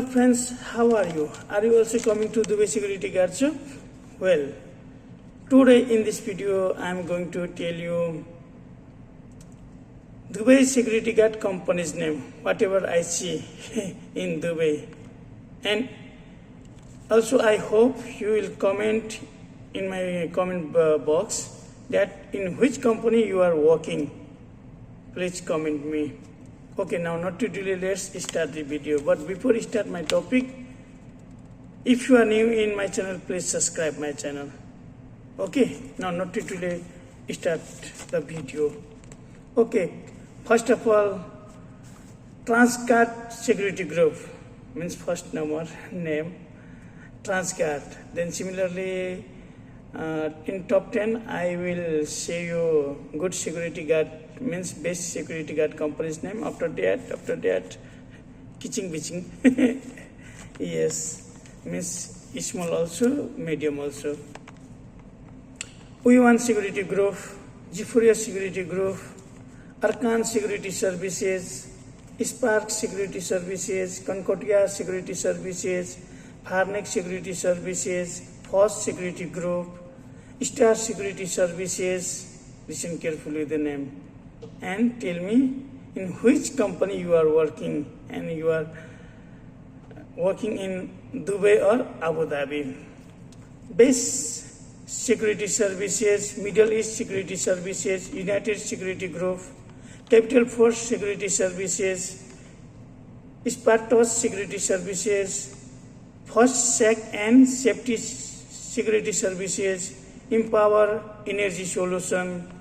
Hello friends, how are you? Are you also coming to Dubai Security Guard Shop? Well, today in this video I am going to tell you Dubai Security Guard company's name, whatever I see in Dubai. And also I hope you will comment in my comment box that in which company you are working. Please comment me. Okay, now not to delay, let's start the video. But before I start my topic, if you are new in my channel, please subscribe my channel. Okay, now not to delay, start the video. Okay, first of all, Transguard Security Group means first number name Transguard. Then similarly, in top 10, I will show you good security guard means best security guard company's name. After that, kitching bitching. Yes, means small also, medium also. We1 Security Group, G4S Security Group, Arkan Security Services, Spark Security Services, Concordia Security Services, Farnex Security Services, Foss Security Group, Star Security Services. Listen carefully the name and tell me in which company you are working, and you are working in Dubai or Abu Dhabi. Best Security Services, Middle East Security Services, United Security Group, Capital Force Security Services, Spartos Security Services, First Sec and Safety Security Services, Empower Energy Solution,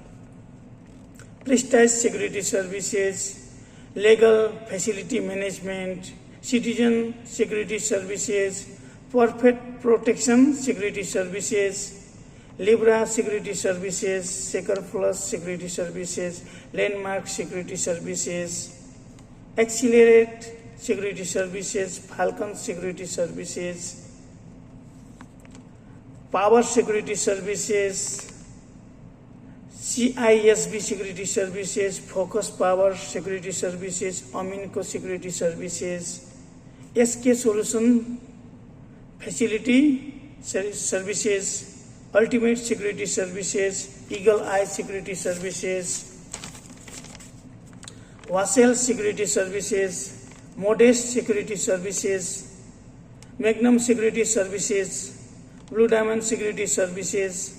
Prestige Security Services, Legal Facility Management, Citizen Security Services, Perfect Protection Security Services, Libra Security Services, Secure Plus Security Services, Landmark Security Services, Accelerate Security Services, Falcon Security Services, Power Security Services, CISB Security Services, Focus Power Security Services, Aminco Security Services, SK Solution Facility Services, Ultimate Security Services, Eagle Eye Security Services, Wasel Security Services, Modest Security Services, Magnum Security Services, Blue Diamond Security Services,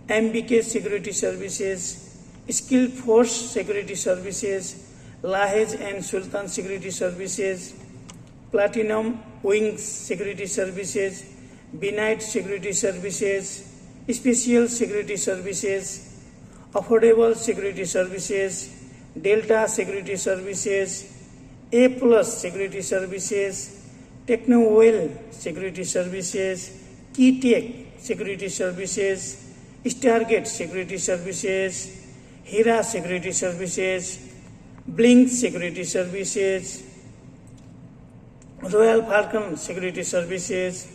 MBK Security Services, Skilled Force Security Services, Lahej and Sultan Security Services, Platinum Wings Security Services, Benite Security Services, Special Security Services, Affordable Security Services, Delta Security Services, A Plus Security Services, TechnoWell Security Services, Keytech Security Services, Stargate Security Services, Hira Security Services, Blink Security Services, Royal Falcon Security Services,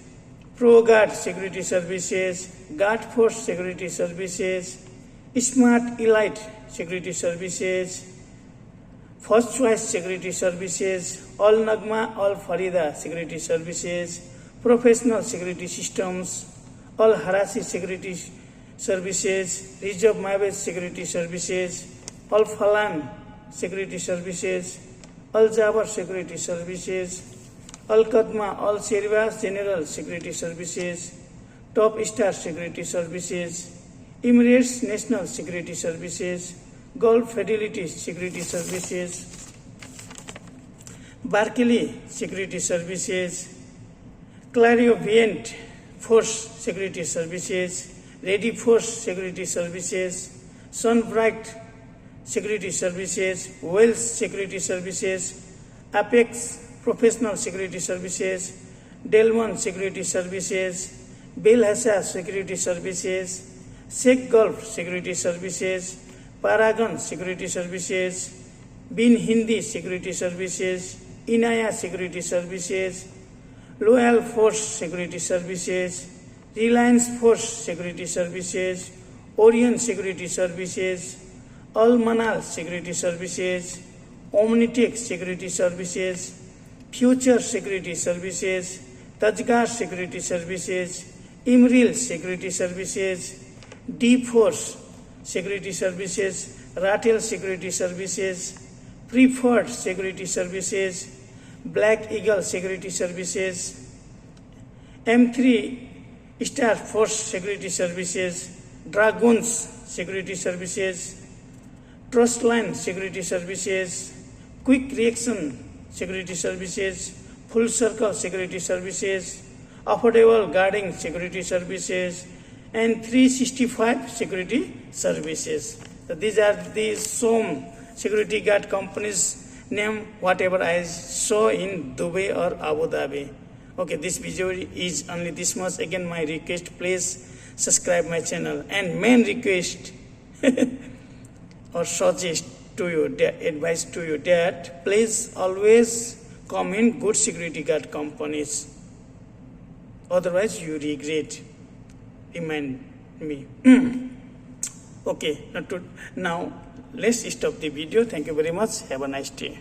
ProGuard Security Services, Guard Force Security Services, Smart Elite Security Services, First Choice Security Services, All Nagma, All Farida Security Services, Professional Security Systems, All Harasi Security Services, Reserve Mavis Security Services, All Falan Security Services, All Jabbar Security Services, Al Qadma, All Sherivas General Security Services, Top Star Security Services, Emirates National Security Services, Gulf Fidelity Security Services, Barclay Security Services, Clariovient Force Security Services, Ready Force Security Services, Sunbright Security Services, Wells Security Services, Apex Professional Security Services, Delmon Security Services, Belhassa Security Services, Sheikh Gulf Security Services, Paragon Security Services, Bin Hindi Security Services, Inaya Security Services, Loyal Force Security Services, Reliance Force Security Services, Orion Security Services, Al Manal Security Services, Omnitech Security Services, Future Security Services, Tajgar Security Services, Imril Security Services, D-Force Security Services, Ratel Security Services, Preferred Security Services, Black Eagle Security Services, M3 Star Force Security Services, Dragoons Security Services, Trustline Security Services, Quick Reaction Security Services, Full Circle Security Services, Affordable Guarding Security Services, and 365 Security Services. So these are the some security guard companies name whatever I saw in Dubai or Abu Dhabi. Okay, this video is only this much. Again, my request, please subscribe my channel, and main request or suggest to you, advice to you, that please always comment good security guard companies, otherwise you regret. Remind me. Okay, now let's stop the video. Thank you very much. Have a nice day.